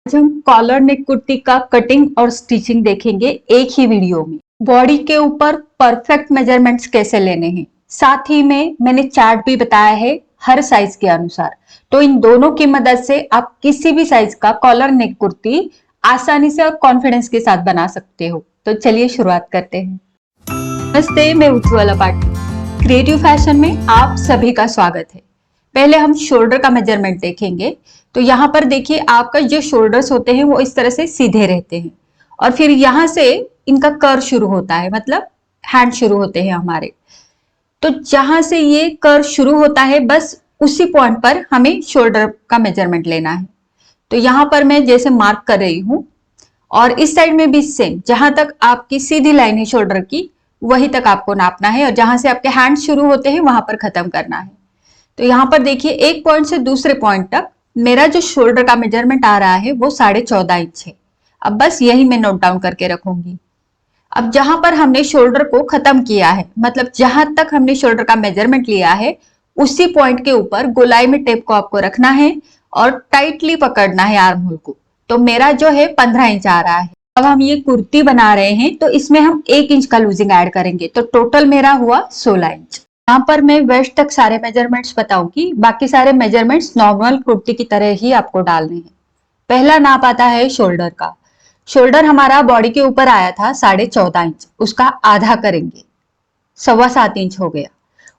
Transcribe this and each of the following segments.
आज हम कॉलर नेक कुर्ती का कटिंग और स्टिचिंग देखेंगे एक ही वीडियो में। बॉडी के ऊपर परफेक्ट मेजरमेंट्स कैसे लेने हैं, साथ ही में मैंने चार्ट भी बताया है हर साइज के अनुसार। तो इन दोनों की मदद से आप किसी भी साइज का कॉलर नेक कुर्ती आसानी से और कॉन्फिडेंस के साथ बना सकते हो। तो चलिए शुरुआत करते हैं। नमस्ते, मैं उज्ज्वला पाटिल। क्रिएटिव फैशन में आप सभी का स्वागत है। पहले हम शोल्डर का मेजरमेंट देखेंगे। तो यहाँ पर देखिए, आपका जो शोल्डर्स होते हैं वो इस तरह से सीधे रहते हैं और फिर यहाँ से इनका कर्व शुरू होता है, मतलब हैंड शुरू होते हैं हमारे। तो जहां से ये कर्व शुरू होता है बस उसी पॉइंट पर हमें शोल्डर का मेजरमेंट लेना है। तो यहाँ पर मैं जैसे मार्क कर रही हूँ और इस साइड में भी सेम, जहां तक आपकी सीधी लाइन है शोल्डर की वहीं तक आपको नापना है और जहां से आपके हैंड शुरू होते हैं वहां पर खत्म करना है। तो यहाँ पर देखिए, एक पॉइंट से दूसरे पॉइंट तक मेरा जो शोल्डर का मेजरमेंट आ रहा है वो 14.5 इंच है। अब बस यही मैं नोट डाउन करके रखूंगी। अब जहां पर हमने शोल्डर को खत्म किया है, मतलब जहां तक हमने शोल्डर का मेजरमेंट लिया है उसी पॉइंट के ऊपर गोलाई में टेप को आपको रखना है और टाइटली पकड़ना है आर्म होल को। तो मेरा जो है 15 इंच आ रहा है। अब हम ये कुर्ती बना रहे हैं तो इसमें हम 1 इंच का लूजिंग ऐड करेंगे, तो टोटल मेरा हुआ 16 इंच। यहाँ पर मैं वेस्ट तक सारे मेजरमेंट्स बताऊंगी, बाकी सारे मेजरमेंट्स नॉर्मल कुर्ती की तरह ही आपको डालने हैं। पहला नाप आता है शोल्डर का। शोल्डर हमारा बॉडी के ऊपर आया था 14.5 इंच, उसका आधा करेंगे, 7.25 इंच हो गया।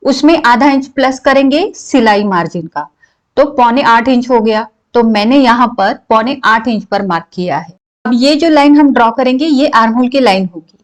उसमें आधा इंच प्लस करेंगे सिलाई मार्जिन का, तो 7.25 इंच हो गया। तो मैंने यहाँ पर 7.25 इंच पर मार्क किया है। अब ये जो लाइन हम ड्रॉ करेंगे ये आर्म होल की लाइन होगी।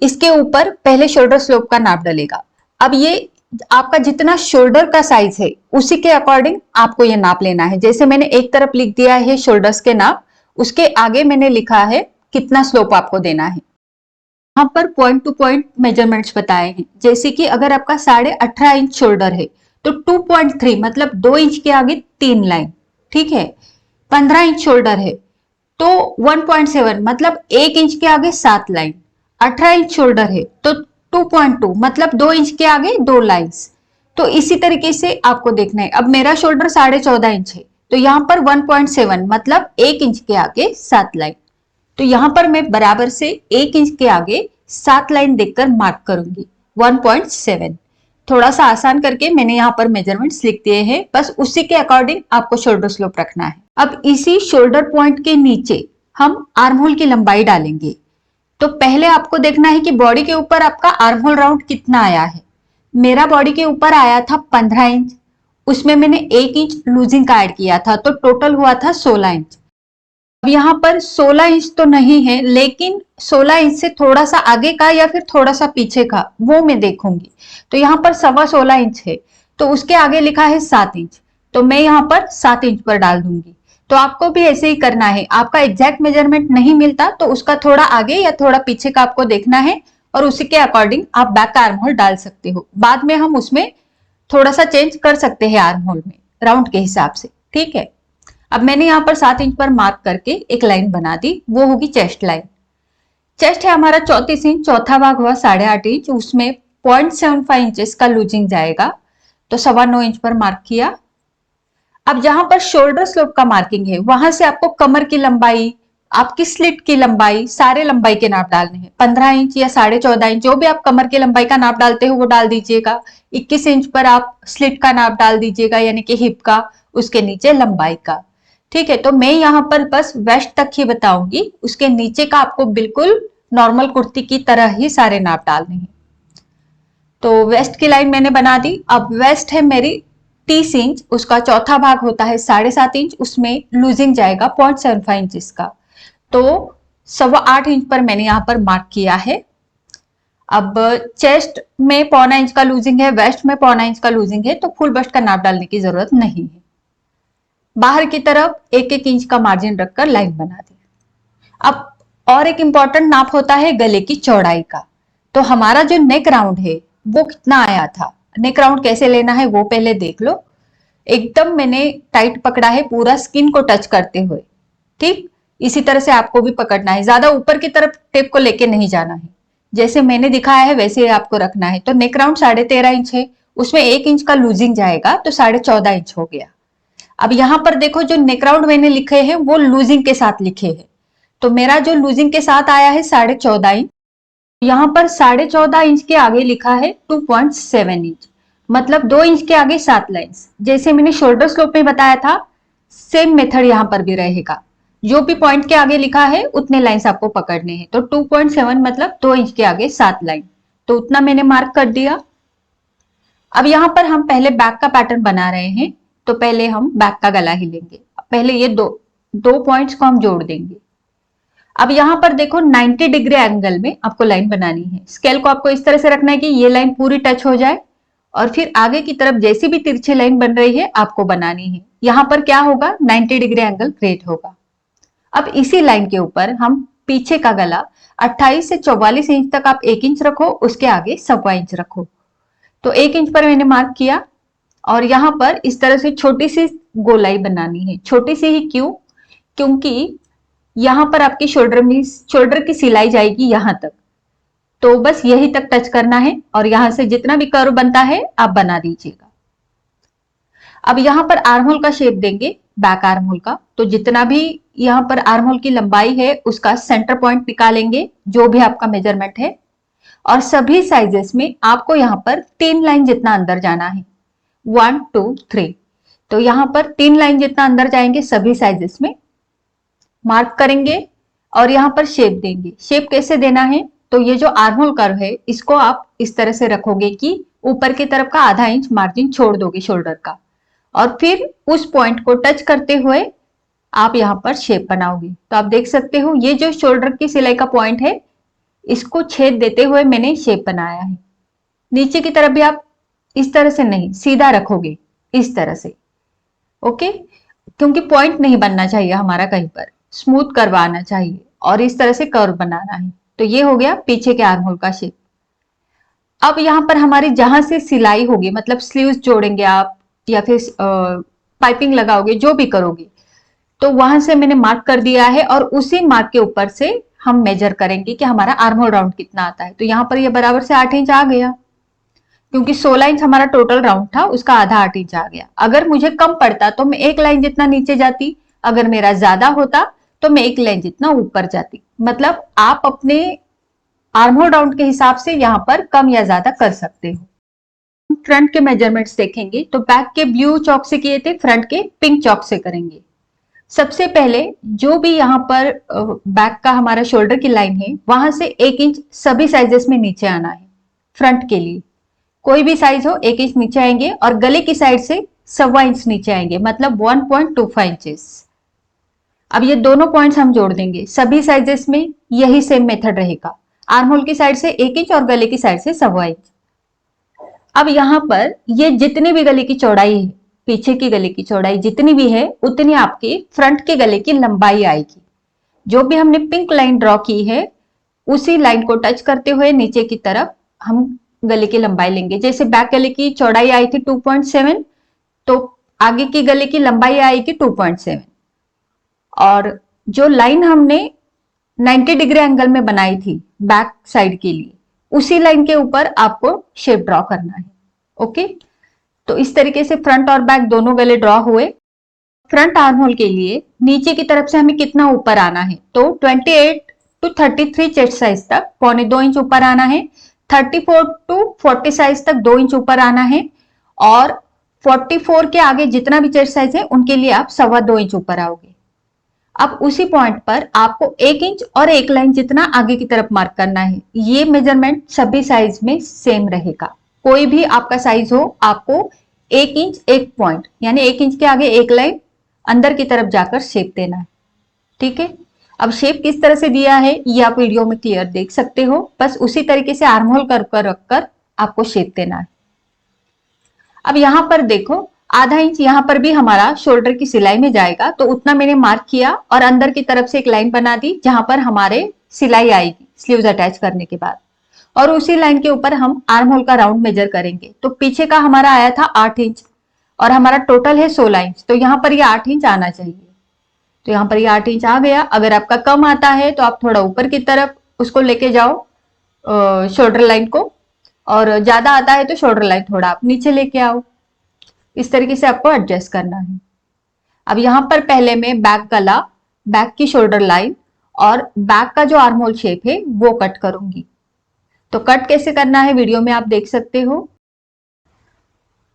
इसके ऊपर पहले शोल्डर स्लोप का नाप डलेगा। अब ये आपका जितना शोल्डर का साइज है उसी के अकॉर्डिंग आपको ये नाप लेना है। जैसे मैंने एक तरफ लिख दिया है शोल्डर्स के नाप, उसके आगे मैंने लिखा है कितना स्लोप आपको देना है। यहाँ पर पॉइंट टू पॉइंट मेजरमेंट्स बताए हैं। जैसे कि अगर आपका 18.5 इंच शोल्डर है तो 2.3 मतलब 2 इंच के आगे 3 लाइन, ठीक है। 15 इंच शोल्डर है तो 1.7 मतलब 1 इंच के आगे 7 लाइन। 18 इंच शोल्डर है तो 2.2 मतलब 2 इंच के आगे 2 लाइंस। तो इसी तरीके से आपको देखना है। अब मेरा शोल्डर 14.5 इंच है तो यहाँ पर 1.7 मतलब 1 इंच के आगे 7 लाइन। तो यहाँ पर मैं बराबर से 1 इंच के आगे 7 लाइन देखकर मार्क करूंगी, 1.7। थोड़ा सा आसान करके मैंने यहाँ पर मेजरमेंट्स लिख दिए हैं, बस उसी के अकॉर्डिंग आपको शोल्डर स्लोप रखना है। अब इसी शोल्डर पॉइंट के नीचे हम आर्म होल की लंबाई डालेंगे। तो पहले आपको देखना है कि बॉडी के ऊपर आपका आर्म होल राउंड कितना आया है। मेरा बॉडी के ऊपर आया था 15 इंच, उसमें मैंने 1 इंच लूजिंग का ऐड किया था, तो टोटल हुआ था 16 इंच। अब यहाँ पर 16 इंच तो नहीं है, लेकिन 16 इंच से थोड़ा सा आगे का या फिर थोड़ा सा पीछे का वो मैं देखूंगी। तो यहाँ पर 16.25 इंच है तो उसके आगे लिखा है 7 इंच, तो मैं यहाँ पर 7 इंच पर डाल दूंगी। तो आपको भी ऐसे ही करना है। आपका एग्जैक्ट मेजरमेंट नहीं मिलता तो उसका थोड़ा आगे या थोड़ा पीछे का आपको देखना है और उसी के अकॉर्डिंग आप बैक का आर्म होल डाल सकते हो। बाद में हम उसमें थोड़ा सा चेंज कर सकते हैं आर्म होल में राउंड के हिसाब से, ठीक है। अब मैंने यहाँ पर 7 इंच पर मार्क करके एक लाइन बना दी, वो होगी चेस्ट लाइन। चेस्ट है हमारा 34 इंच, चौथा भाग हुआ 8.5 इंच, उसमें 0.75 इंचेस का लूजिंग जाएगा, तो 9.25 इंच पर मार्क किया। अब जहां पर शोल्डर स्लोप का मार्किंग है वहां से आपको कमर की लंबाई, आपकी स्लिट की लंबाई, सारे लंबाई के नाप डालने हैं। 15 इंच या 14.5 इंच जो भी आप कमर की लंबाई का नाप डालते हो वो डाल दीजिएगा। 21 इंच पर आप स्लिट का नाप डाल दीजिएगा, यानी कि हिप का, उसके नीचे लंबाई का, ठीक है। तो मैं यहाँ पर बस वेस्ट तक ही बताऊंगी, उसके नीचे का आपको बिल्कुल नॉर्मल कुर्ती की तरह ही सारे नाप डालने हैं। तो वेस्ट की लाइन मैंने बना दी। अब वेस्ट है मेरी 30 इंच, उसका चौथा भाग होता है 7.5 इंच, उसमें लूजिंग जाएगा 0.75 इंच का, तो 8.25 इंच पर मैंने यहाँ पर मार्क किया है। अब चेस्ट में 0.25 इंच का लूजिंग है, वेस्ट में 0.25 इंच का लूजिंग है, तो फुल बस्ट का नाप डालने की जरूरत नहीं है। बाहर की तरफ 1-1 इंच का मार्जिन रखकर लाइन बना दी। अब और एक इंपॉर्टेंट नाप होता है गले की चौड़ाई का। तो हमारा जो नेक राउंड है वो कितना आया था, नेक राउंड कैसे लेना है वो पहले देख लो। एकदम मैंने टाइट पकड़ा है, पूरा स्किन को टच करते हुए, ठीक इसी तरह से आपको भी पकड़ना है। ज्यादा ऊपर की तरफ टेप को लेके नहीं जाना है, जैसे मैंने दिखाया है वैसे ही आपको रखना है। तो नेक राउंड 13.5 इंच है, उसमें 1 इंच का लूजिंग जाएगा, तो 14.5 इंच हो गया। अब यहाँ पर देखो जो नेक राउंड मैंने लिखे हैं वो लूजिंग के साथ लिखे हैं, तो मेरा जो लूजिंग के साथ आया है 14.5 इंच। यहाँ पर 14.5 इंच के आगे लिखा है 2.7 इंच, मतलब 2 इंच के आगे 7 लाइन्स। जैसे मैंने शोल्डर स्लोप में बताया था, सेम मेथड यहाँ पर भी रहेगा। जो भी पॉइंट के आगे लिखा है उतने लाइन्स आपको पकड़ने हैं। तो 2.7 मतलब 2 इंच के आगे 7 लाइन, तो उतना मैंने मार्क कर दिया। अब यहाँ पर हम पहले बैक का पैटर्न बना रहे हैं, तो पहले हम बैक का गला ही लेंगे। पहले ये दो दो पॉइंट्स को हम जोड़ देंगे। अब यहाँ पर देखो 90 डिग्री एंगल में आपको लाइन बनानी है। स्केल को आपको इस तरह से रखना है कि ये लाइन पूरी टच हो जाए, और फिर आगे की तरफ जैसी भी तिरछी लाइन बन रही है आपको बनानी है। यहाँ पर क्या होगा, 90 डिग्री एंगल क्रिएट होगा। अब इसी लाइन के ऊपर हम पीछे का गला 28 से 44 इंच तक आप 1 इंच रखो, उसके आगे 1.25 इंच रखो। तो 1 इंच पर मैंने मार्क किया, और यहाँ पर इस तरह से छोटी सी गोलाई बनानी है। छोटी सी ही क्यों, क्योंकि यहाँ पर आपकी शोल्डर की सिलाई जाएगी यहाँ तक, तो बस यही तक टच करना है, और यहाँ से जितना भी कर्व बनता है आप बना दीजिएगा। अब यहाँ पर आर्म होल का शेप देंगे, बैक आर्म होल का। तो जितना भी यहाँ पर आर्म होल की लंबाई है उसका सेंटर पॉइंट निकालेंगे, जो भी आपका मेजरमेंट है, और सभी साइजेस में आपको यहाँ पर 3 लाइन जितना अंदर जाना है, 1 2 3। तो यहाँ पर 3 लाइन जितना अंदर जाएंगे सभी साइजेस में, मार्क करेंगे और यहाँ पर शेप देंगे। शेप कैसे देना है, तो ये जो आर्म होल कर्व है इसको आप इस तरह से रखोगे कि ऊपर की तरफ का आधा इंच मार्जिन छोड़ दोगे शोल्डर का, और फिर उस पॉइंट को टच करते हुए आप यहाँ पर शेप बनाओगे। तो आप देख सकते हो ये जो शोल्डर की सिलाई का पॉइंट है, इसको छेद देते हुए मैंने शेप बनाया है। नीचे की तरफ भी आप इस तरह से नहीं, सीधा रखोगे इस तरह से, ओके, क्योंकि पॉइंट नहीं बनना चाहिए हमारा, कहीं पर स्मूथ करवाना चाहिए और इस तरह से कर्व बनाना है। तो ये हो गया पीछे के आर्म होल का शेप। अब यहाँ पर हमारी जहां से सिलाई होगी, मतलब स्लीव्स जोड़ेंगे आप या फिर पाइपिंग लगाओगे, जो भी करोगे, तो वहां से मैंने मार्क कर दिया है, और उसी मार्क के ऊपर से हम मेजर करेंगे कि हमारा आर्म होल राउंड कितना आता है। तो यहाँ पर ये बराबर से 8 इंच आ गया, क्योंकि 16 इंच हमारा टोटल राउंड था, उसका आधा 8 इंच आ गया। अगर मुझे कम पड़ता तो मैं 1 लाइन जितना नीचे जाती, अगर मेरा ज्यादा होता तो मैं 1 लाइन जितना ऊपर जाती। मतलब आप अपने आर्म होल राउंड के हिसाब से यहाँ पर कम या ज्यादा कर सकते हो। फ्रंट के मेजरमेंट्स देखेंगे, तो बैक के ब्लू चौक से किए थे, फ्रंट के पिंक चौक से करेंगे। सबसे पहले जो भी यहाँ पर बैक का हमारा शोल्डर की लाइन है, वहां से 1 इंच सभी साइजेस में नीचे आना है। फ्रंट के लिए कोई भी साइज हो 1 इंच नीचे आएंगे, और गले की साइड से 1.25 इंच नीचे आएंगे, मतलब 1.25 इंचेस। अब ये दोनों पॉइंट्स हम जोड़ देंगे। सभी साइजेस में यही सेम मेथड रहेगा, आर्म होल की साइड से 1 इंच और गले की साइड से 1.25 इंच। अब यहाँ पर ये जितनी भी गले की चौड़ाई है, पीछे की गले की चौड़ाई जितनी भी है, उतनी आपके फ्रंट के गले की लंबाई आएगी। जो भी हमने पिंक लाइन ड्रॉ की है, उसी लाइन को टच करते हुए नीचे की तरफ हम गले की लंबाई लेंगे। जैसे बैक गले की चौड़ाई आई थी 2.7, तो आगे की गले की लंबाई आएगी 2.7, और जो लाइन हमने 90 डिग्री एंगल में बनाई थी बैक साइड के लिए, उसी लाइन के ऊपर आपको शेप ड्रॉ करना है। ओके, तो इस तरीके से फ्रंट और बैक दोनों गले ड्रॉ हुए। फ्रंट आर्म होल के लिए नीचे की तरफ से हमें कितना ऊपर आना है, तो 28 टू 33 चेस्ट साइज तक 1.25 इंच ऊपर आना है। 34 टू 40 साइज तक 2 इंच ऊपर आना है, और 44 के आगे जितना भी चेस्ट साइज है उनके लिए आप 2.25 इंच ऊपर आओगे। अब उसी पॉइंट पर आपको 1 इंच और 1 लाइन जितना आगे की तरफ मार्क करना है। ये मेजरमेंट सभी साइज में सेम रहेगा। कोई भी आपका साइज हो, आपको 1 इंच 1 पॉइंट, यानी 1 इंच के आगे 1 लाइन अंदर की तरफ जाकर शेप देना है। ठीक है, अब शेप किस तरह से दिया है ये आप वीडियो में क्लियर देख सकते हो। बस उसी तरीके से आर्म होल कर रखकर आपको शेप देना है। अब यहाँ पर देखो, आधा इंच यहाँ पर भी हमारा शोल्डर की सिलाई में जाएगा, तो उतना मैंने मार्क किया और अंदर की तरफ से एक लाइन बना दी जहां पर हमारे सिलाई आएगी स्लीव्स अटैच करने के बाद, और उसी लाइन के ऊपर हम आर्म होल का राउंड मेजर करेंगे। तो पीछे का हमारा आया था 8 इंच और हमारा टोटल है 16 इंच, तो यहाँ पर ये 8 इंच आना चाहिए। तो यहाँ पर ये 8 इंच आ गया। अगर आपका कम आता है तो आप थोड़ा ऊपर की तरफ उसको लेके जाओ शोल्डर लाइन को, और ज्यादा आता है तो शोल्डर लाइन थोड़ा आप नीचे लेके आओ। इस तरीके से आपको एडजस्ट करना है। अब यहाँ पर पहले मैं बैक गला, बैक की शोल्डर लाइन और बैक का जो आर्म होल शेप है वो कट करूंगी। तो कट कैसे करना है वीडियो में आप देख सकते हो।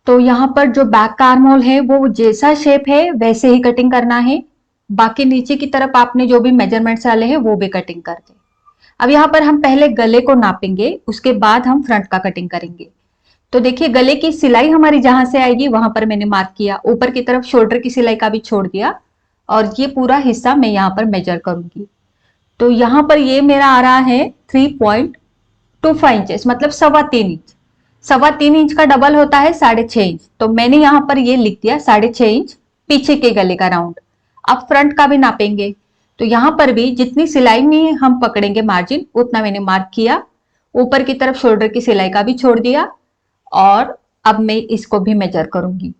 तो यहाँ पर जो बैक का आर्म होल है वो जैसा शेप है वैसे ही कटिंग करना है। बाकी नीचे की तरफ आपने जो भी मेजरमेंट्स डाले हैं वो भी कटिंग कर दे। अब यहाँ पर हम पहले गले को नापेंगे, उसके बाद हम फ्रंट का कटिंग करेंगे। तो देखिए गले की सिलाई हमारी जहां से आएगी वहां पर मैंने मार्क किया, ऊपर की तरफ शोल्डर की सिलाई का भी छोड़ दिया और ये पूरा हिस्सा मैं यहाँ पर मेजर करूंगी। तो यहाँ पर ये मेरा आ रहा है 3.25 इंचेस, मतलब 3.25 इंच। 3.25 इंच का डबल होता है 6.5 इंच। तो मैंने यहाँ पर ये लिख दिया 6.5 इंच पीछे के गले का राउंड। अब फ्रंट का भी नापेंगे। तो यहाँ पर भी जितनी सिलाई में हम पकड़ेंगे मार्जिन उतना मैंने मार्क किया, ऊपर की तरफ शोल्डर की सिलाई का भी छोड़ दिया और अब मैं इसको भी मेजर करूंगी।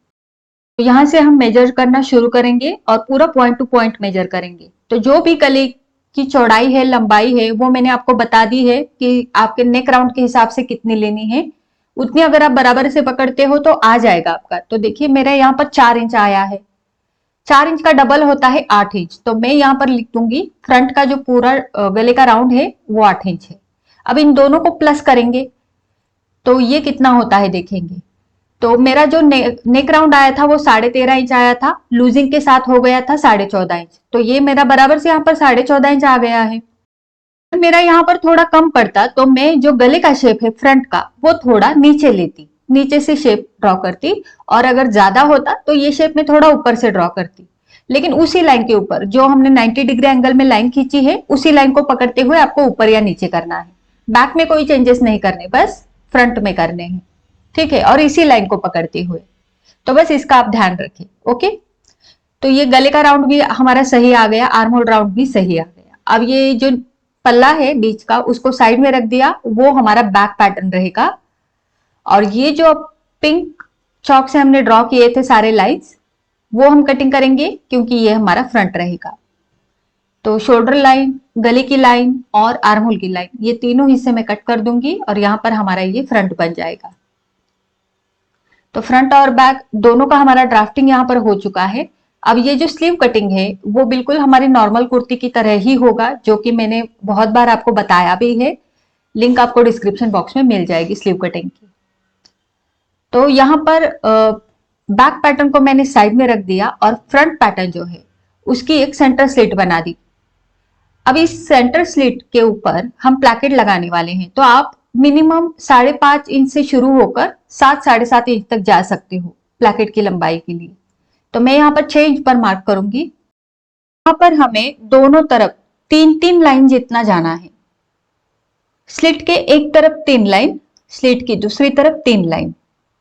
तो यहाँ से हम मेजर करना शुरू करेंगे और पूरा पॉइंट टू पॉइंट मेजर करेंगे। तो जो भी गले की चौड़ाई है, लंबाई है, वो मैंने आपको बता दी है कि आपके नेक राउंड के हिसाब से कितनी लेनी है। उतनी अगर आप बराबर से पकड़ते हो तो आ जाएगा आपका। तो देखिए मेरा यहाँ पर 4 इंच आया है। 4 इंच का डबल होता है 8 इंच। तो मैं यहाँ पर लिख दूंगी फ्रंट का जो पूरा गले का राउंड है वो 8 इंच है। अब इन दोनों को प्लस करेंगे तो ये कितना होता है देखेंगे। तो मेरा जो नेक राउंड आया था वो 13.5 इंच आया था, लूजिंग के साथ हो गया था 14.5 इंच। तो ये मेरा बराबर से यहाँ पर 14.5 इंच आ गया है। मेरा यहाँ पर थोड़ा कम पड़ता तो मैं जो गले का शेप है फ्रंट का वो थोड़ा नीचे लेती, नीचे से शेप ड्रॉ करती, और अगर ज्यादा होता तो ये शेप में थोड़ा ऊपर से ड्रॉ करती। लेकिन उसी लाइन के ऊपर जो हमने 90 डिग्री एंगल में लाइन खींची है उसी लाइन को पकड़ते हुए आपको ऊपर या नीचे करना है। बैक में कोई चेंजेस नहीं करने, बस फ्रंट में करने हैं, ठीक है, और इसी लाइन को पकड़ते हुए। तो बस इसका आप ध्यान रखिए। ओके, तो ये गले का राउंड भी हमारा सही आ गया, आर्म होल राउंड भी सही आ गया। अब ये जो पल्ला है बीच का उसको साइड में रख दिया, वो हमारा बैक पैटर्न रहेगा। और ये जो पिंक चौक से हमने ड्रॉ किए थे सारे लाइंस वो हम कटिंग करेंगे क्योंकि ये हमारा फ्रंट रहेगा। तो शोल्डर लाइन, गले की लाइन और आर्म होल की लाइन, ये तीनों हिस्से में कट कर दूंगी और यहाँ पर हमारा ये फ्रंट बन जाएगा। तो फ्रंट और बैक दोनों का हमारा ड्राफ्टिंग यहाँ पर हो चुका है। अब ये जो स्लीव कटिंग है वो बिल्कुल हमारी नॉर्मल कुर्ती की तरह ही होगा, जो कि मैंने बहुत बार आपको बताया भी है। लिंक आपको डिस्क्रिप्शन बॉक्स में मिल जाएगी स्लीव कटिंग की। तो यहाँ पर बैक पैटर्न को मैंने साइड में रख दिया और फ्रंट पैटर्न जो है उसकी एक सेंटर स्लिट बना दी। अब इस सेंटर स्लिट के ऊपर हम प्लैकेट लगाने वाले हैं। तो आप मिनिमम 5.5 इंच से शुरू होकर 7-7.5 इंच तक जा सकते हो प्लैकेट की लंबाई के लिए। तो मैं यहाँ पर 6 इंच पर मार्क करूंगी। यहाँ पर हमें दोनों तरफ 3-3 लाइन जितना जाना है। स्लिट के एक तरफ 3 लाइन, स्लिट की दूसरी तरफ 3 लाइन,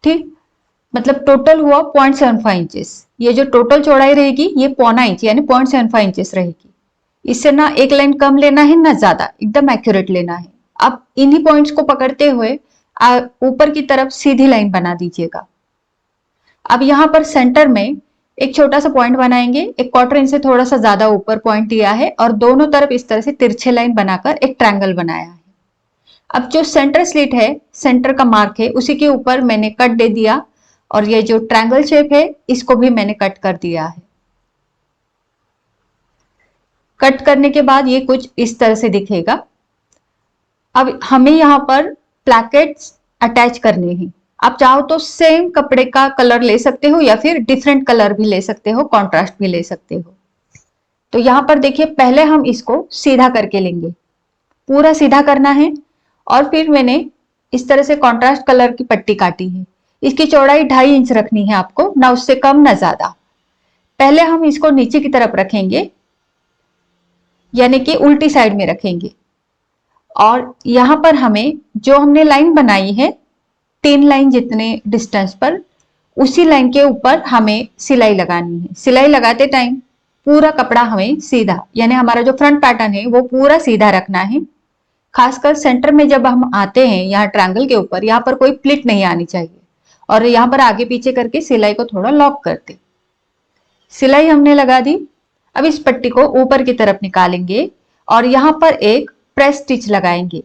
ठीक, मतलब टोटल हुआ 0.75 इंचेस। ये जो टोटल चौड़ाई रहेगी ये 0.25 इंच यानी 0.75 इंचेस रहेगी। इससे ना एक लाइन कम लेना है ना ज्यादा, एकदम एक्यूरेट लेना है। अब इन्हीं पॉइंट्स को पकड़ते हुए ऊपर की तरफ सीधी लाइन बना दीजिएगा। अब यहाँ पर सेंटर में एक छोटा सा पॉइंट बनाएंगे, 1/4 इंच से थोड़ा सा ज्यादा ऊपर पॉइंट दिया है और दोनों तरफ इस तरह से तिरछे लाइन बनाकर एक ट्रायंगल बनाया है। अब जो सेंटर स्लिट है, सेंटर का मार्क है, उसी के ऊपर मैंने कट दे दिया और ये जो ट्रायंगल शेप है इसको भी मैंने कट कर दिया है। कट करने के बाद ये कुछ इस तरह से दिखेगा। अब हमें यहाँ पर प्लैकेट्स अटैच करने हैं। आप चाहो तो सेम कपड़े का कलर ले सकते हो या फिर डिफरेंट कलर भी ले सकते हो, कॉन्ट्रास्ट भी ले सकते हो। तो यहाँ पर देखिए पहले हम इसको सीधा करके लेंगे, पूरा सीधा करना है और फिर मैंने इस तरह से कॉन्ट्रास्ट कलर की पट्टी काटी है। इसकी चौड़ाई 2.5 इंच रखनी है आपको, ना उससे कम ना ज्यादा। पहले हम इसको नीचे की तरफ रखेंगे यानी कि उल्टी साइड में रखेंगे और यहां पर हमें जो हमने लाइन बनाई है 3 लाइन जितने डिस्टेंस पर, उसी लाइन के ऊपर हमें सिलाई लगानी है। सिलाई लगाते टाइम पूरा कपड़ा हमें सीधा, यानी हमारा जो फ्रंट पैटर्न है वो पूरा सीधा रखना है। खासकर सेंटर में जब हम आते हैं यहाँ ट्रायंगल के ऊपर, यहाँ पर कोई प्लिट नहीं आनी चाहिए और यहाँ पर आगे पीछे करके सिलाई को थोड़ा लॉक करते। सिलाई हमने लगा दी। अब इस पट्टी को ऊपर की तरफ निकालेंगे और यहाँ पर एक प्रेस स्टिच लगाएंगे,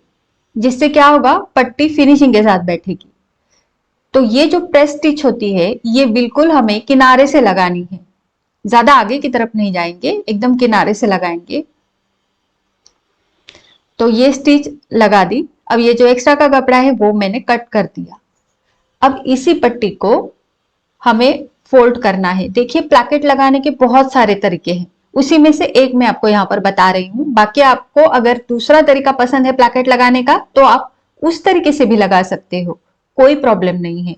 जिससे क्या होगा, पट्टी फिनिशिंग के साथ बैठेगी। तो ये जो प्रेस स्टिच होती है ये बिल्कुल हमें किनारे से लगानी है, ज्यादा आगे की तरफ नहीं जाएंगे, एकदम किनारे से लगाएंगे। तो ये स्टिच लगा दी। अब ये जो एक्स्ट्रा का कपड़ा है वो मैंने कट कर दिया। अब इसी पट्टी को हमें फोल्ड करना है। देखिए प्लैकेट लगाने के बहुत सारे तरीके हैं, उसी में से एक मैं आपको यहाँ पर बता रही हूँ। बाकी आपको अगर दूसरा तरीका पसंद है प्लैकेट लगाने का तो आप उस तरीके से भी लगा सकते हो, कोई प्रॉब्लम नहीं है।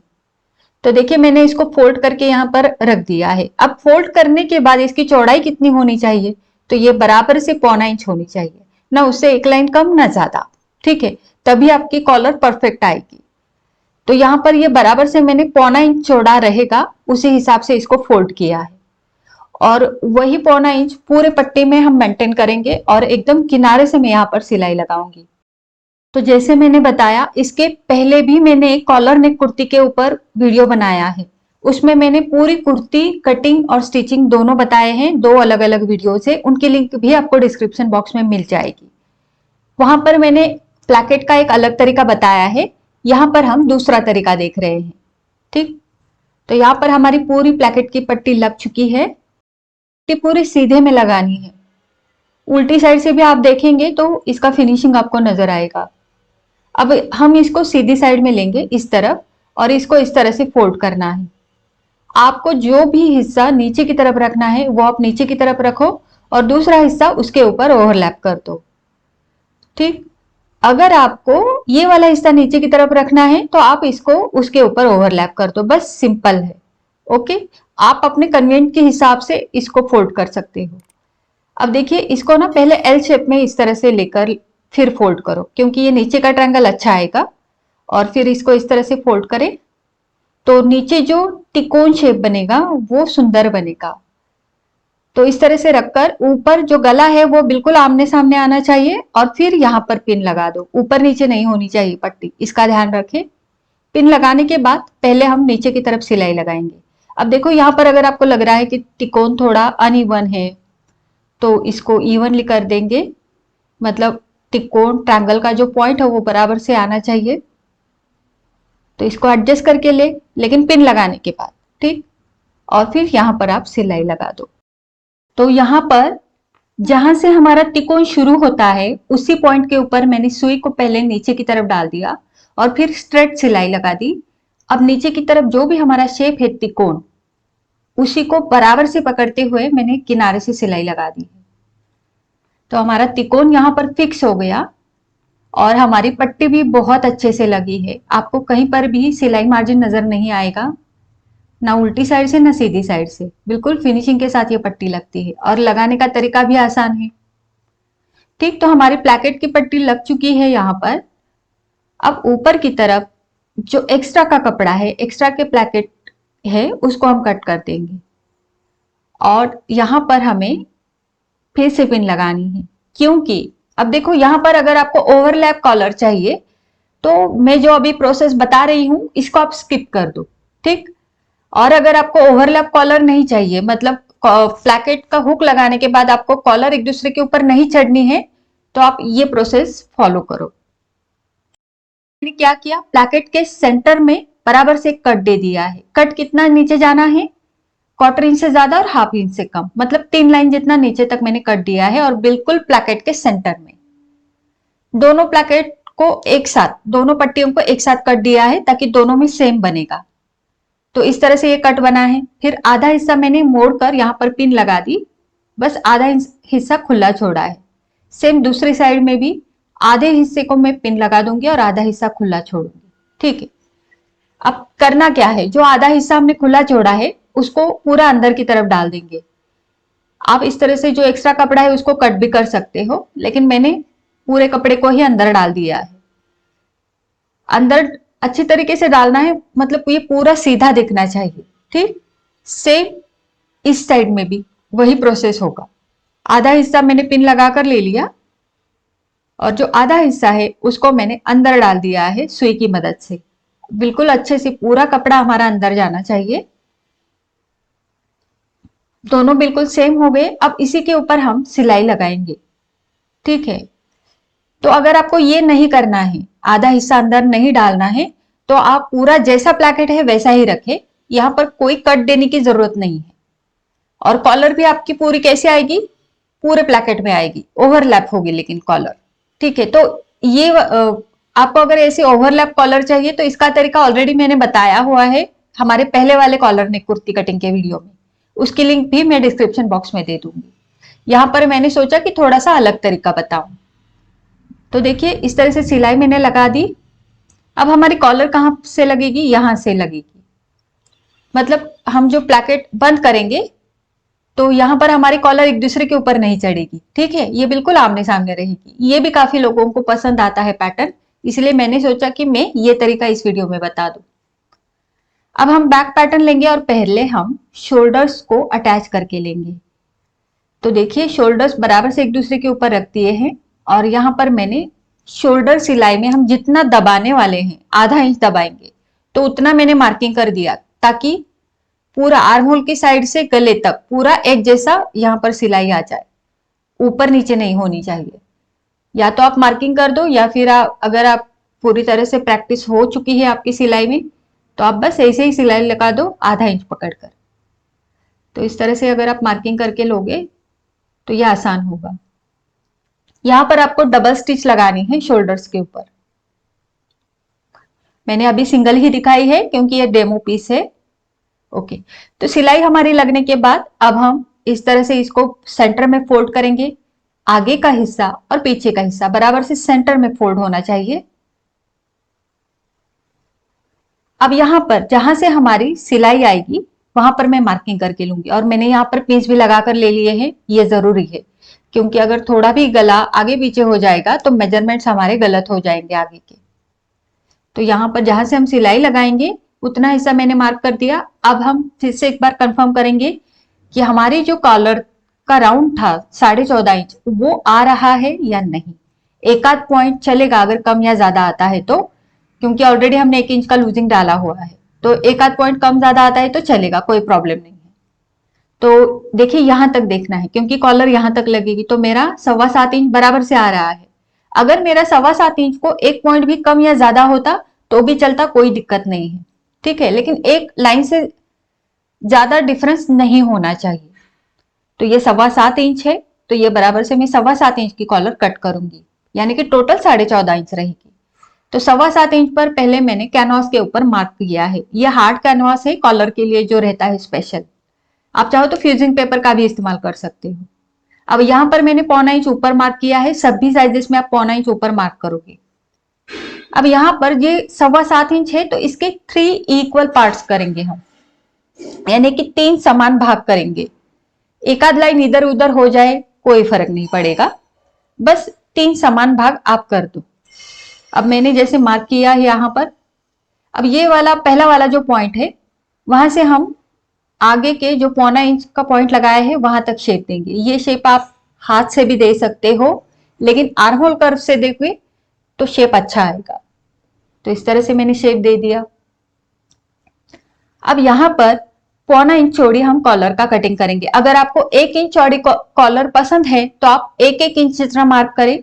तो देखिए मैंने इसको फोल्ड करके यहाँ पर रख दिया है। अब फोल्ड करने के बाद इसकी चौड़ाई कितनी होनी चाहिए, तो ये बराबर से 1.25 इंच होनी चाहिए, ना उससे एक लाइन कम ना ज्यादा, ठीक है। तभी आपकी कॉलर परफेक्ट आएगी। तो यहाँ पर ये बराबर से मैंने 1.25 इंच चौड़ा रहेगा, उसी हिसाब से इसको फोल्ड किया है। और वही 1.25 इंच पूरे पट्टी में हम मेंटेन करेंगे और एकदम किनारे से मैं यहाँ पर सिलाई लगाऊंगी। तो जैसे मैंने बताया, इसके पहले भी मैंने कॉलर नेक कुर्ती के ऊपर वीडियो बनाया है, उसमें मैंने पूरी कुर्ती कटिंग और स्टिचिंग दोनों बताए हैं, 2 अलग अलग वीडियो से। उनकी लिंक भी आपको डिस्क्रिप्शन बॉक्स में मिल जाएगी। वहां पर मैंने प्लैकेट का एक अलग तरीका बताया है, यहाँ पर हम दूसरा तरीका देख रहे हैं, ठीक। तो यहाँ पर हमारी पूरी प्लैकेट की पट्टी लग चुकी है। पट्टी पूरी सीधे में लगानी है, उल्टी साइड से भी आप देखेंगे तो इसका फिनिशिंग आपको नजर आएगा। अब हम इसको सीधी साइड में लेंगे इस तरफ, और इसको इस तरह से फोल्ड करना है। आपको जो भी हिस्सा नीचे की तरफ रखना है वो आप नीचे की तरफ रखो, और दूसरा हिस्सा उसके ऊपर ओवरलैप कर दो, ठीक। अगर आपको ये वाला हिस्सा नीचे की तरफ रखना है तो आप इसको उसके ऊपर ओवरलैप कर दो, बस सिंपल है। ओके, आप अपने कन्वीनियंट के हिसाब से इसको फोल्ड कर सकते हो। अब देखिए इसको ना पहले एल शेप में इस तरह से लेकर फिर फोल्ड करो, क्योंकि ये नीचे का ट्रायंगल अच्छा आएगा। और फिर इसको इस तरह से फोल्ड करें तो नीचे जो तिकोन शेप बनेगा वो सुंदर बनेगा। तो इस तरह से रखकर ऊपर जो गला है वो बिल्कुल आमने सामने आना चाहिए, और फिर यहाँ पर पिन लगा दो। ऊपर नीचे नहीं होनी चाहिए पट्टी, इसका ध्यान रखें। पिन लगाने के बाद पहले हम नीचे की तरफ सिलाई लगाएंगे। अब देखो यहाँ पर अगर आपको लग रहा है कि तिकोन थोड़ा अनइवन है तो इसको इवनली कर देंगे, मतलब तिकोन ट्रायंगल का जो पॉइंट है वो बराबर से आना चाहिए। तो इसको एडजस्ट करके लेकिन पिन लगाने के बाद, ठीक। और फिर यहाँ पर आप सिलाई लगा दो। तो यहाँ पर जहां से हमारा तिकोन शुरू होता है उसी पॉइंट के ऊपर मैंने सुई को पहले नीचे की तरफ डाल दिया और फिर स्ट्रेट सिलाई लगा दी। अब नीचे की तरफ जो भी हमारा शेप है तिकोन, उसी को बराबर से पकड़ते हुए मैंने किनारे से सिलाई लगा दी। तो हमारा तिकोन यहाँ पर फिक्स हो गया और हमारी पट्टी भी बहुत अच्छे से लगी है। आपको कहीं पर भी सिलाई मार्जिन नजर नहीं आएगा, ना उल्टी साइड से ना सीधी साइड से, बिल्कुल फिनिशिंग के साथ ये पट्टी लगती है और लगाने का तरीका भी आसान है, ठीक। तो हमारी प्लैकेट की पट्टी लग चुकी है यहाँ पर। अब ऊपर की तरफ जो एक्स्ट्रा का कपड़ा है, एक्स्ट्रा के प्लैकेट है, उसको हम कट कर देंगे और यहाँ पर हमें फिर से पिन लगानी है। क्योंकि अब देखो यहाँ पर अगर आपको ओवरलैप कॉलर चाहिए तो मैं जो अभी प्रोसेस बता रही हूं इसको आप स्किप कर दो, ठीक। और अगर आपको ओवरलैप कॉलर नहीं चाहिए, मतलब प्लैकेट का हुक लगाने के बाद आपको कॉलर एक दूसरे के ऊपर नहीं चढ़नी है, तो आप ये प्रोसेस फॉलो करो। मैंने क्या किया, प्लैकेट के सेंटर में बराबर से कट दे दिया है। कट कितना नीचे जाना है, 1/4 इंच से ज्यादा और 1/2 इंच से कम, मतलब 3 लाइन जितना नीचे तक मैंने कट दिया है और बिल्कुल प्लैकेट के सेंटर में। दोनों प्लैकेट को एक साथ, दोनों पट्टियों को एक साथ कट दिया है ताकि दोनों में सेम बनेगा। तो इस तरह से ये कट बना है। फिर आधा हिस्सा मैंने मोड़कर यहाँ पर पिन लगा दी, बस आधा हिस्सा खुला छोड़ा है। सेम दूसरी साइड में भी आधे हिस्से को मैं पिन लगा दूंगी और आधा हिस्सा खुला छोड़ूंगी, ठीक है। अब करना क्या है, जो आधा हिस्सा हमने खुला छोड़ा है उसको पूरा अंदर की तरफ डाल देंगे। आप इस तरह से जो एक्स्ट्रा कपड़ा है उसको कट भी कर सकते हो, लेकिन मैंने पूरे कपड़े को ही अंदर डाल दिया है। अंदर अच्छी तरीके से डालना है, मतलब ये पूरा सीधा दिखना चाहिए, ठीक। सेम इस साइड में भी वही प्रोसेस होगा। आधा हिस्सा मैंने पिन लगाकर ले लिया और जो आधा हिस्सा है उसको मैंने अंदर डाल दिया है सुई की मदद से। बिल्कुल अच्छे से पूरा कपड़ा हमारा अंदर जाना चाहिए। दोनों बिल्कुल सेम हो गए। अब इसी के ऊपर हम सिलाई लगाएंगे, ठीक है। तो अगर आपको ये नहीं करना है, आधा हिस्सा अंदर नहीं डालना है, तो आप पूरा जैसा प्लैकेट है वैसा ही रखें, यहां पर कोई कट देने की जरूरत नहीं है। और कॉलर भी आपकी पूरी कैसे आएगी, पूरे प्लैकेट में आएगी, ओवरलैप होगी लेकिन कॉलर। ठीक है, तो ये आपको अगर ऐसे ओवरलैप कॉलर चाहिए तो इसका तरीका ऑलरेडी मैंने बताया हुआ है हमारे पहले वाले कॉलर नेक कुर्ती कटिंग के वीडियो में, उसकी लिंक भी मैं डिस्क्रिप्शन बॉक्स में दे दूंगी। यहाँ पर मैंने सोचा कि थोड़ा सा अलग तरीका बताऊं। तो देखिए इस तरह से सिलाई मैंने लगा दी। अब हमारी कॉलर कहाँ से लगेगी, यहां से लगेगी। मतलब हम जो प्लैकेट बंद करेंगे तो यहाँ पर हमारी कॉलर एक दूसरे के ऊपर नहीं चढ़ेगी। ठीक है, ये बिल्कुल आमने सामने रहेगी। ये भी काफी लोगों को पसंद आता है पैटर्न, इसलिए मैंने सोचा कि मैं ये तरीका इस वीडियो में बता दूं। अब हम बैक पैटर्न लेंगे और पहले हम शोल्डर्स को अटैच करके लेंगे। तो देखिए शोल्डर्स बराबर से एक दूसरे के ऊपर रख दिए हैं और यहाँ पर मैंने शोल्डर सिलाई में हम जितना दबाने वाले हैं, आधा इंच दबाएंगे, तो उतना मैंने मार्किंग कर दिया ताकि पूरा आर्म होल की साइड से गले तक पूरा एक जैसा यहाँ पर सिलाई आ जाए, ऊपर नीचे नहीं होनी चाहिए। या तो आप मार्किंग कर दो या फिर अगर आप पूरी तरह से प्रैक्टिस हो चुकी है आपकी सिलाई में तो आप बस ऐसे ही सिलाई लगा दो आधा इंच पकड़कर। तो इस तरह से अगर आप मार्किंग करके लोगे तो यह आसान होगा। यहां पर आपको डबल स्टिच लगानी है शोल्डर्स के ऊपर। मैंने अभी सिंगल ही दिखाई है क्योंकि ये डेमो पीस है। ओके, तो सिलाई हमारी लगने के बाद अब हम इस तरह से इसको सेंटर में फोल्ड करेंगे। आगे का हिस्सा और पीछे का हिस्सा बराबर से सेंटर में फोल्ड होना चाहिए। अब यहां पर जहां से हमारी सिलाई आएगी वहां पर मैं मार्किंग करके लूंगी और मैंने यहाँ पर पिंच भी लगाकर ले लिए हैं। ये जरूरी है क्योंकि अगर थोड़ा भी गला आगे पीछे हो जाएगा तो मेजरमेंट्स हमारे गलत हो जाएंगे आगे के। तो यहाँ पर जहां से हम सिलाई लगाएंगे उतना हिस्सा मैंने मार्क कर दिया। अब हम फिर से एक बार कंफर्म करेंगे कि हमारी जो कॉलर का राउंड था 14.5 इंच वो आ रहा है या नहीं। एक आध पॉइंट चलेगा अगर कम या ज्यादा आता है तो, क्योंकि ऑलरेडी हमने 1 इंच का लूजिंग डाला हुआ है, तो एक आध पॉइंट कम ज्यादा आता है तो चलेगा, कोई प्रॉब्लम नहीं है। तो देखिए यहां तक देखना है क्योंकि कॉलर यहां तक लगेगी। तो मेरा 7.25 इंच बराबर से आ रहा है। अगर मेरा 7.25 इंच को एक पॉइंट भी कम या ज्यादा होता तो भी चलता, कोई दिक्कत नहीं है। ठीक है, लेकिन एक लाइन से ज्यादा डिफरेंस नहीं होना चाहिए। तो ये 7.25 इंच है तो ये बराबर से मैं 7.25 इंच की कॉलर कट करूंगी, यानी कि टोटल 14.5 इंच रहेगी। तो 7.25 इंच पर पहले मैंने कैनवास के ऊपर मार्क किया है। ये हार्ड कैनवास है कॉलर के लिए जो रहता है स्पेशल। आप चाहो तो फ्यूजिंग पेपर का भी इस्तेमाल कर सकते हो। अब यहां पर मैंने 1.25 इंच ऊपर मार्क किया है। सभी साइजेस में आप 1.25 इंच ऊपर मार्क करोगे। अब यहां पर ये 7.25 इंच है तो इसके 3 इक्वल पार्ट्स करेंगे हम, यानी कि 3 समान भाग करेंगे। एक आध लाइन इधर उधर हो जाए कोई फर्क नहीं पड़ेगा, बस 3 समान भाग आप कर दो। अब मैंने जैसे मार्क किया है यहां पर, अब ये वाला पहला वाला जो पॉइंट है वहां से हम आगे के जो 1.25 इंच का पॉइंट लगाया है वहां तक शेप देंगे। ये शेप आप हाथ से भी दे सकते हो, लेकिन आर्म होल कर्व से देखिए तो शेप अच्छा आएगा। तो इस तरह से मैंने शेप दे दिया। अब यहां पर 1.25 इंच चौड़ी हम कॉलर का कटिंग करेंगे। अगर आपको 1 इंच चौड़ी कॉलर पसंद है तो आप 1-1 इंच जितना मार्क करें।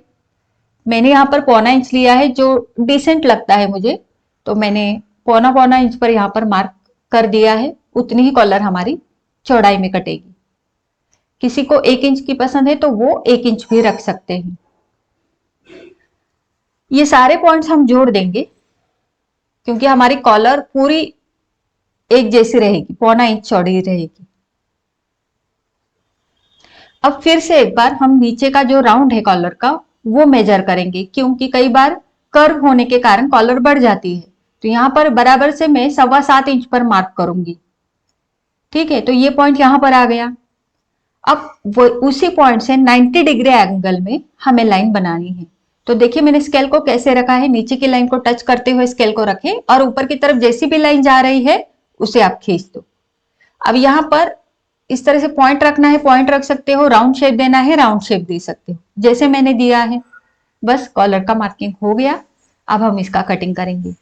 मैंने यहाँ पर 1.25 इंच लिया है जो डिसेंट लगता है मुझे, तो मैंने 1.25 इंच पर यहाँ पर मार्क कर दिया है। उतनी ही कॉलर हमारी चौड़ाई में कटेगी। किसी को 1 इंच की पसंद है तो वो 1 इंच भी रख सकते हैं। ये सारे पॉइंट्स हम जोड़ देंगे क्योंकि हमारी कॉलर पूरी एक जैसी रहेगी, 1.25 इंच चौड़ी रहेगी। अब फिर से एक बार हम नीचे का जो राउंड है कॉलर का वो मेजर करेंगे, क्योंकि कई बार कर्व होने के कारण कॉलर बढ़ जाती है। तो यहां पर बराबर से मैं 7.25 इंच पर मार्क करूंगी। ठीक है, तो ये पॉइंट यहां पर आ गया। अब वो उसी पॉइंट से 90 डिग्री एंगल में हमें लाइन बनानी है। तो देखिए मैंने स्केल को कैसे रखा है, नीचे की लाइन को टच करते हुए स्केल को रखें और ऊपर की तरफ जैसी भी लाइन जा रही है उसे आप खींच दो। अब यहां पर इस तरह से पॉइंट रखना है, पॉइंट रख सकते हो, राउंड शेप देना है, राउंड शेप दे सकते हो जैसे मैंने दिया है। बस कॉलर का मार्किंग हो गया। अब हम इसका कटिंग करेंगे।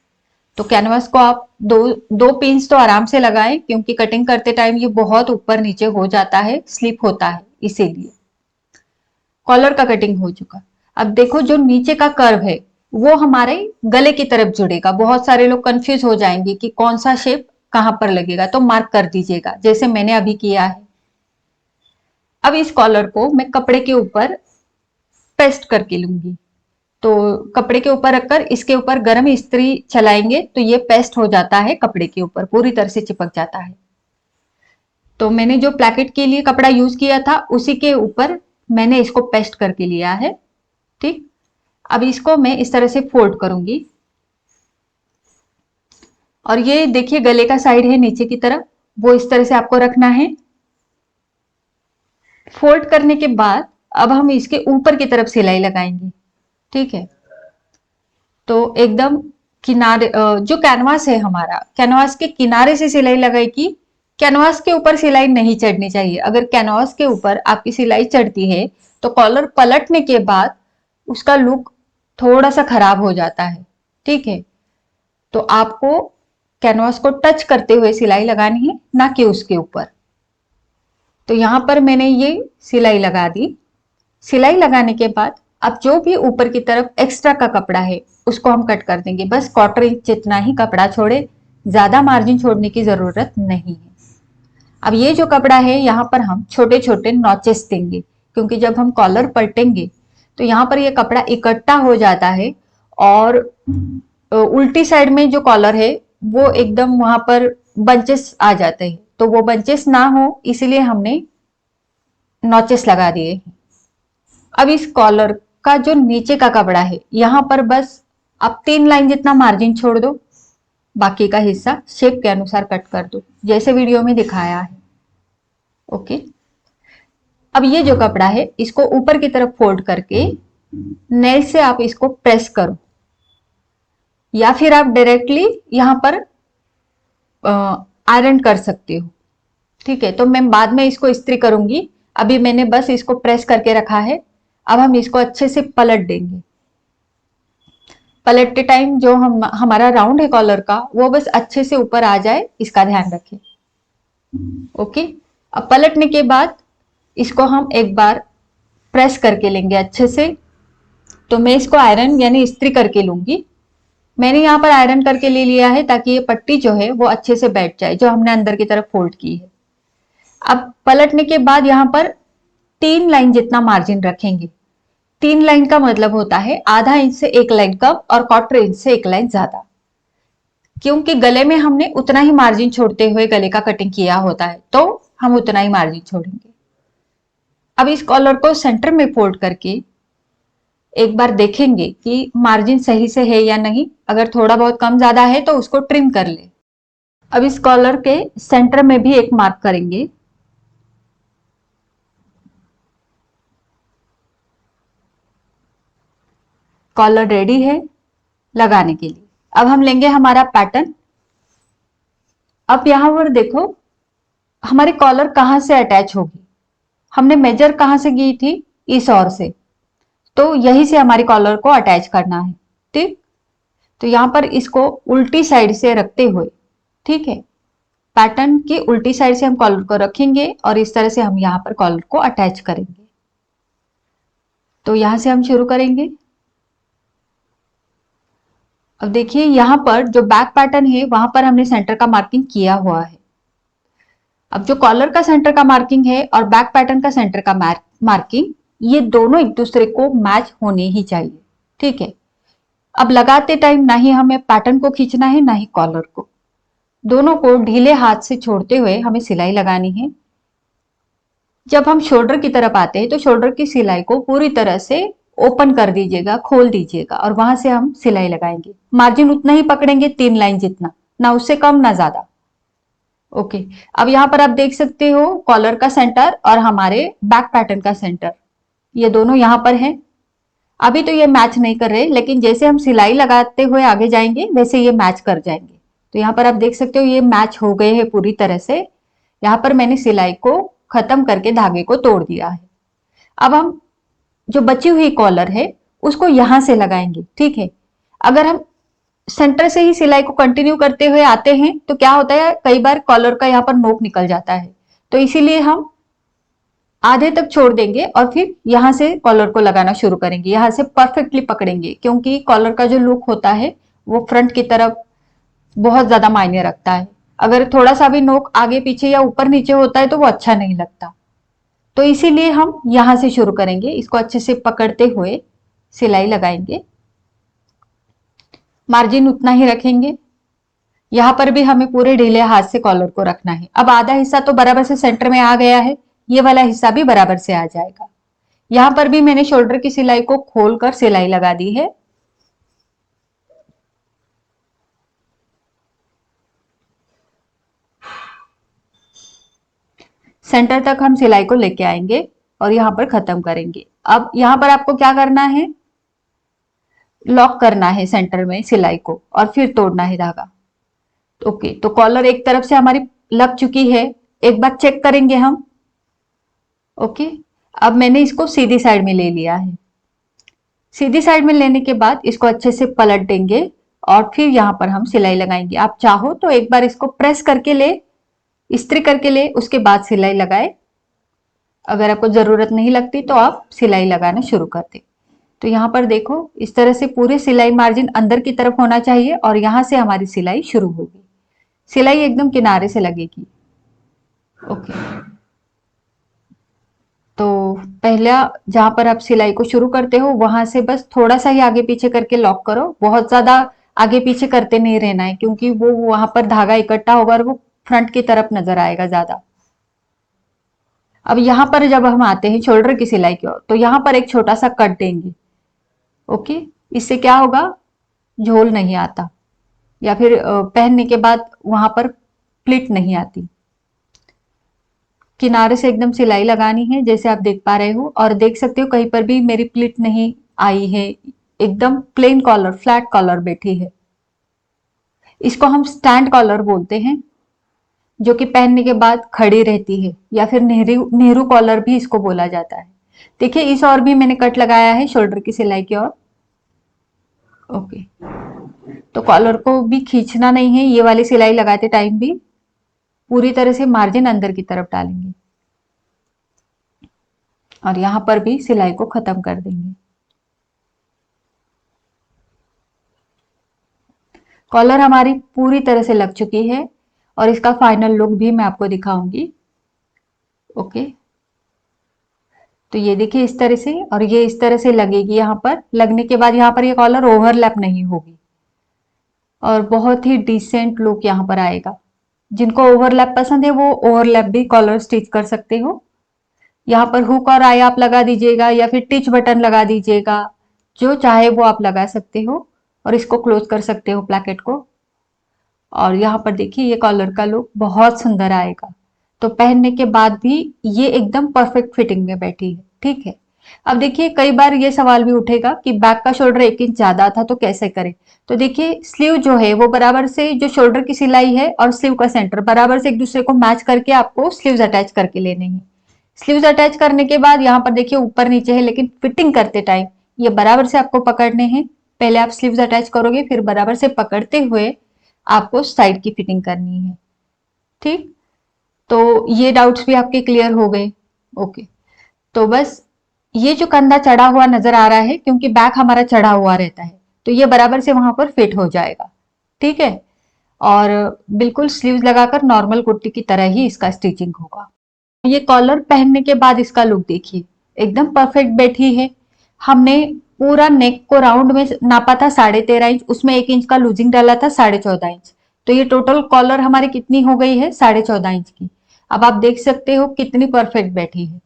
तो कैनवास को आप दो पिंस तो आराम से लगाएं क्योंकि कटिंग करते टाइम ये बहुत ऊपर नीचे हो जाता है, स्लिप होता है, इसीलिए। कॉलर का कटिंग हो चुका। अब देखो जो नीचे का कर्व है वो हमारे गले की तरफ जुड़ेगा। बहुत सारे लोग कंफ्यूज हो जाएंगे कि कौन सा शेप कहां पर लगेगा, तो मार्क कर दीजिएगा जैसे मैंने अभी किया है। अब इस कॉलर को मैं कपड़े के ऊपर पेस्ट करके लूंगी। तो कपड़े के ऊपर रखकर इसके ऊपर गर्म इस्त्री चलाएंगे तो ये पेस्ट हो जाता है, कपड़े के ऊपर पूरी तरह से चिपक जाता है। तो मैंने जो प्लेकेट के लिए कपड़ा यूज किया था उसी के ऊपर मैंने इसको पेस्ट करके लिया है। ठीक, अब इसको मैं इस तरह से फोल्ड करूंगी और ये देखिए गले का साइड है नीचे की तरफ, वो इस तरह से आपको रखना है। फोल्ड करने के बाद अब हम इसके ऊपर की तरफ सिलाई लगाएंगे। ठीक है, तो एकदम किनारे जो कैनवास है हमारा, कैनवास के किनारे से सिलाई लगाएगी। कैनवास के ऊपर सिलाई नहीं चढ़नी चाहिए। अगर कैनवास के ऊपर आपकी सिलाई चढ़ती है तो कॉलर पलटने के बाद उसका लुक थोड़ा सा खराब हो जाता है। ठीक है, तो आपको कैनवास को टच करते हुए सिलाई लगानी है, ना कि उसके ऊपर। तो यहां पर मैंने ये सिलाई लगा दी। सिलाई लगाने के बाद अब जो भी ऊपर की तरफ एक्स्ट्रा का कपड़ा है उसको हम कट कर देंगे। बस 1/4 इंच जितना ही कपड़ा छोड़े, ज्यादा मार्जिन छोड़ने की जरूरत नहीं है। अब ये जो कपड़ा है यहाँ पर हम छोटे छोटे नॉचेस देंगे, क्योंकि जब हम कॉलर पलटेंगे तो यहाँ पर ये कपड़ा इकट्ठा हो जाता है और उल्टी साइड में जो कॉलर है वो एकदम वहां पर बंचेस आ जाते हैं। तो वो बंचेस ना हो इसलिए हमने नॉचेस लगा दिए। अब इस कॉलर का जो नीचे का कपड़ा है यहाँ पर बस आप 3 लाइन जितना मार्जिन छोड़ दो, बाकी का हिस्सा शेप के अनुसार कट कर दो जैसे वीडियो में दिखाया है। ओके, अब ये जो कपड़ा है इसको ऊपर की तरफ फोल्ड करके नेल से आप इसको प्रेस करो, या फिर आप डायरेक्टली यहां पर आयरन कर सकते हो। ठीक है, तो मैं बाद में इसको इस्त्री करूंगी, अभी मैंने बस इसको प्रेस करके रखा है। अब हम इसको अच्छे से पलट देंगे। पलटते टाइम जो हमारा राउंड है कॉलर का वो बस अच्छे से ऊपर आ जाए, इसका ध्यान रखें। ओके, अब पलटने के बाद इसको हम एक बार प्रेस करके लेंगे अच्छे से। तो मैं इसको आयरन यानी इस्त्री करके लूंगी। मैंने यहाँ पर आयरन करके ले लिया है ताकि ये पट्टी जो है वो अच्छे से बैठ जाए, जो हमने अंदर की तरफ फोल्ड की है। अब पलटने के बाद यहाँ पर 3 लाइन जितना मार्जिन रखेंगे। 3 लाइन का मतलब होता है आधा इंच से 1 लाइन कम और 1/4 इंच से 1 लाइन ज्यादा, क्योंकि गले में हमने उतना ही मार्जिन छोड़ते हुए गले का कटिंग किया होता है, तो हम उतना ही मार्जिन छोड़ेंगे। अब इस कॉलर को सेंटर में फोल्ड करके एक बार देखेंगे कि मार्जिन सही से है या नहीं। अगर थोड़ा बहुत कम ज्यादा है तो उसको ट्रिम कर ले। अब इस कॉलर के सेंटर में भी एक मार्क करेंगे। कॉलर रेडी है लगाने के लिए। अब हम लेंगे हमारा पैटर्न। अब यहां पर देखो हमारी कॉलर कहां से अटैच होगी। हमने मेजर कहां से की थी, इस ओर से, तो यहीं से हमारी कॉलर को अटैच करना है। ठीक, तो यहां पर इसको उल्टी साइड से रखते हुए, ठीक है, पैटर्न की उल्टी साइड से हम कॉलर को रखेंगे और इस तरह से हम यहां पर कॉलर को अटैच करेंगे। तो यहां से हम शुरू करेंगे। अब देखिए यहां पर जो बैक पैटर्न है वहां पर हमने सेंटर का मार्किंग किया हुआ है। अब जो कॉलर का सेंटर का मार्किंग है और बैक पैटर्न का सेंटर का मार्किंग, ये दोनों एक दूसरे को मैच होने ही चाहिए। ठीक है, अब लगाते टाइम ना ही हमें पैटर्न को खींचना है ना ही कॉलर को, दोनों को ढीले हाथ से छोड़ते हुए हमें सिलाई लगानी है। जब हम शोल्डर की तरफ आते हैं तो शोल्डर की सिलाई को पूरी तरह से ओपन कर दीजिएगा, खोल दीजिएगा और वहां से हम सिलाई लगाएंगे। मार्जिन उतना ही पकड़ेंगे, 3 लाइन जितना, ना उससे कम ना ज्यादा। ओके, अब यहां पर आप देख सकते हो कॉलर का सेंटर और हमारे बैक पैटर्न का सेंटर, ये दोनों यहां पर है। अभी तो ये मैच नहीं कर रहे, लेकिन जैसे हम सिलाई लगाते हुए आगे जाएंगे वैसे ये मैच कर जाएंगे। तो यहाँ पर आप देख सकते हो ये मैच हो गए हैं पूरी तरह से। यहाँ पर मैंने सिलाई को खत्म करके धागे को तोड़ दिया है। अब हम जो बची हुई कॉलर है उसको यहां से लगाएंगे। ठीक है, अगर हम सेंटर से ही सिलाई को कंटिन्यू करते हुए आते हैं तो क्या होता है, कई बार कॉलर का यहाँ पर नोक निकल जाता है, तो इसीलिए हम आधे तक छोड़ देंगे और फिर यहां से कॉलर को लगाना शुरू करेंगे। यहां से परफेक्टली पकड़ेंगे, क्योंकि कॉलर का जो लुक होता है वो फ्रंट की तरफ बहुत ज्यादा मायने रखता है। अगर थोड़ा सा भी नोक आगे पीछे या ऊपर नीचे होता है तो वो अच्छा नहीं लगता। तो इसीलिए हम यहां से शुरू करेंगे। इसको अच्छे से पकड़ते हुए सिलाई लगाएंगे, मार्जिन उतना ही रखेंगे। यहाँ पर भी हमें पूरे ढीले हाथ से कॉलर को रखना है। अब आधा हिस्सा तो बराबर से सेंटर में आ गया है, ये वाला हिस्सा भी बराबर से आ जाएगा। यहाँ पर भी मैंने शोल्डर की सिलाई को खोलकर सिलाई लगा दी है। सेंटर तक हम सिलाई को लेके आएंगे और यहाँ पर खत्म करेंगे। अब यहाँ पर आपको क्या करना है, लॉक करना है सेंटर में सिलाई को और फिर तोड़ना है धागा। ओके, तो कॉलर एक तरफ से हमारी लग चुकी है, एक बार चेक करेंगे हम। ओके, अब मैंने इसको सीधी साइड में ले लिया है। सीधी साइड में लेने के बाद इसको अच्छे से पलट देंगे और फिर यहाँ पर हम सिलाई लगाएंगे। आप चाहो तो एक बार इसको प्रेस करके ले, इस्त्री करके ले, उसके बाद सिलाई लगाए। अगर आपको जरूरत नहीं लगती तो आप सिलाई लगाना शुरू कर दें। तो यहाँ पर देखो, इस तरह से पूरे सिलाई मार्जिन अंदर की तरफ होना चाहिए और यहाँ से हमारी सिलाई शुरू होगी। सिलाई एकदम किनारे से लगेगी। ओके, तो पहला जहां पर आप सिलाई को शुरू करते हो वहां से बस थोड़ा सा ही आगे पीछे करके लॉक करो। बहुत ज्यादा आगे पीछे करते नहीं रहना है, क्योंकि वो वहां पर धागा इकट्ठा होगा और वो फ्रंट की तरफ नजर आएगा ज्यादा। अब यहाँ पर जब हम आते हैं शोल्डर की सिलाई की ओर, तो यहाँ पर एक छोटा सा कट देंगे। ओके, इससे क्या होगा, झोल नहीं आता या फिर पहनने के बाद वहां पर प्लिट नहीं आती। किनारे से एकदम सिलाई लगानी है जैसे आप देख पा रहे हो, और देख सकते हो कहीं पर भी मेरी प्लिट नहीं आई है, एकदम प्लेन कॉलर, फ्लैट कॉलर बैठी है। इसको हम स्टैंड कॉलर बोलते हैं, जो कि पहनने के बाद खड़ी रहती है, या फिर नेहरू नेहरू कॉलर भी इसको बोला जाता है। देखिए, इस और भी मैंने कट लगाया है शोल्डर की सिलाई की ओर। ओके, तो कॉलर को भी खींचना नहीं है, ये वाली सिलाई लगाते टाइम भी पूरी तरह से मार्जिन अंदर की तरफ डालेंगे और यहां पर भी सिलाई को खत्म कर देंगे। कॉलर हमारी पूरी तरह से लग चुकी है और इसका फाइनल लुक भी मैं आपको दिखाऊंगी। ओके, तो ये देखिए इस तरह से, और ये इस तरह से लगेगी। यहाँ पर लगने के बाद यहाँ पर ये कॉलर ओवरलैप नहीं होगी और बहुत ही डिसेंट लुक यहाँ पर आएगा। जिनको ओवरलैप पसंद है वो ओवरलैप भी कॉलर स्टिच कर सकते हो। यहाँ पर हुक और आई आप लगा दीजिएगा या फिर टिच बटन लगा दीजिएगा, जो चाहे वो आप लगा सकते हो और इसको क्लोज कर सकते हो प्लैकेट को। और यहाँ पर देखिए ये कॉलर का लुक बहुत सुंदर आएगा। तो पहनने के बाद भी ये एकदम परफेक्ट फिटिंग में बैठी है। ठीक है, अब देखिए कई बार ये सवाल भी उठेगा कि बैक का शोल्डर 1 इंच ज्यादा था तो कैसे करें। तो देखिए स्लीव जो है वो बराबर से, जो शोल्डर की सिलाई है और स्लीव का सेंटर बराबर से एक दूसरे को मैच करके आपको स्लीव्स अटैच करके लेने हैं। स्लीव्स अटैच करने के बाद यहाँ पर देखिए ऊपर नीचे है, लेकिन फिटिंग करते टाइम ये बराबर से आपको पकड़ने हैं। पहले आप स्लीव्स अटैच करोगे, फिर बराबर से पकड़ते हुए आपको साइड की फिटिंग करनी है। ठीक, तो ये डाउट्स भी आपके क्लियर हो गए। ओके, तो बस ये जो कंधा चढ़ा हुआ नजर आ रहा है, क्योंकि बैक हमारा चढ़ा हुआ रहता है, तो ये बराबर से वहां पर फिट हो जाएगा। ठीक है, और बिल्कुल स्लीव्स लगाकर नॉर्मल कुर्ती की तरह ही इसका स्टिचिंग होगा। ये कॉलर पहनने के बाद इसका लुक देखिए, एकदम परफेक्ट बैठी है। हमने पूरा नेक को राउंड में नापा था 13.5 इंच, उसमें 1 इंच का लूजिंग डाला था 14.5 इंच। तो ये टोटल कॉलर हमारी कितनी हो गई है, 14.5 इंच की। अब आप देख सकते हो कितनी परफेक्ट बैठी है।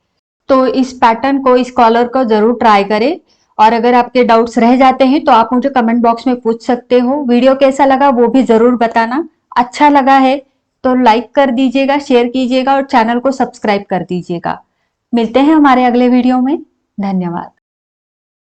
तो इस पैटर्न को, इस कॉलर को जरूर ट्राई करें। और अगर आपके डाउट्स रह जाते हैं तो आप मुझे कमेंट बॉक्स में पूछ सकते हो। वीडियो कैसा लगा वो भी जरूर बताना। अच्छा लगा है तो लाइक कर दीजिएगा, शेयर कीजिएगा और चैनल को सब्सक्राइब कर दीजिएगा। मिलते हैं हमारे अगले वीडियो में। धन्यवाद।